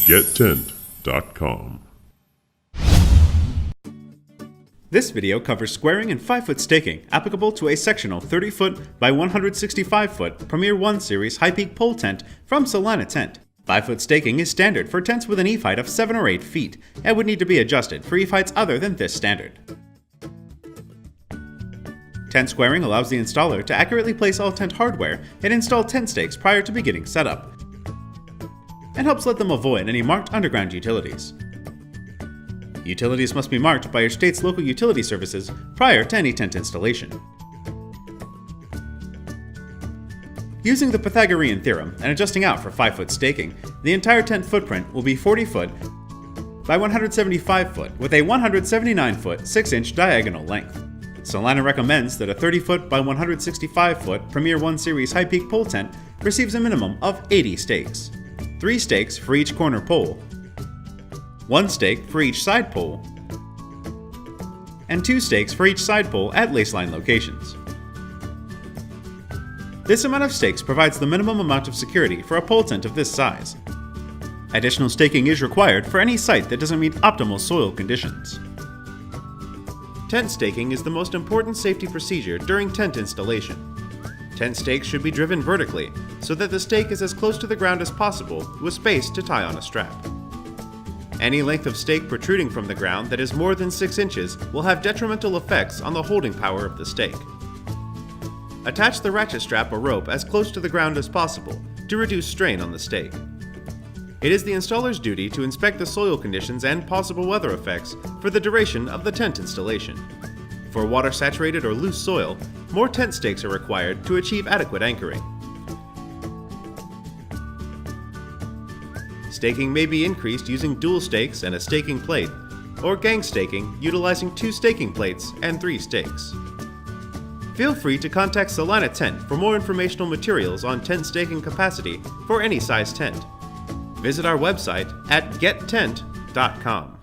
gettent.com. This video covers squaring and 5-foot staking applicable to a sectional 30-foot by 165-foot Premier 1 Series high-peak pole tent from Celina Tent. 5-foot staking is standard for tents with an eave height of 7 or 8 feet and would need to be adjusted for eave heights other than this standard. Tent squaring allows the installer to accurately place all tent hardware and install tent stakes prior to beginning setup, and helps let them avoid any marked underground utilities. Utilities must be marked by your state's local utility services prior to any tent installation. Using the Pythagorean theorem and adjusting out for 5-foot staking, the entire tent footprint will be 40 foot by 175 foot with a 179-foot 6-inch diagonal length. Celina recommends that a 30-foot by 165-foot Premier 1 Series high-peak pole tent receives a minimum of 80 stakes. 3 stakes for each corner pole, 1 stake for each side pole, and 2 stakes for each side pole at laceline locations. This amount of stakes provides the minimum amount of security for a pole tent of this size. Additional staking is required for any site that doesn't meet optimal soil conditions. Tent staking is the most important safety procedure during tent installation. Tent stakes should be driven vertically so that the stake is as close to the ground as possible with space to tie on a strap. Any length of stake protruding from the ground that is more than 6 inches will have detrimental effects on the holding power of the stake. Attach the ratchet strap or rope as close to the ground as possible to reduce strain on the stake. It is the installer's duty to inspect the soil conditions and possible weather effects for the duration of the tent installation. For water-saturated or loose soil, more tent stakes are required to achieve adequate anchoring. Staking may be increased using dual stakes and a staking plate, or gang staking utilizing 2 staking plates and 3 stakes. Feel free to contact Celina Tent for more informational materials on tent staking capacity for any size tent. Visit our website at gettent.com.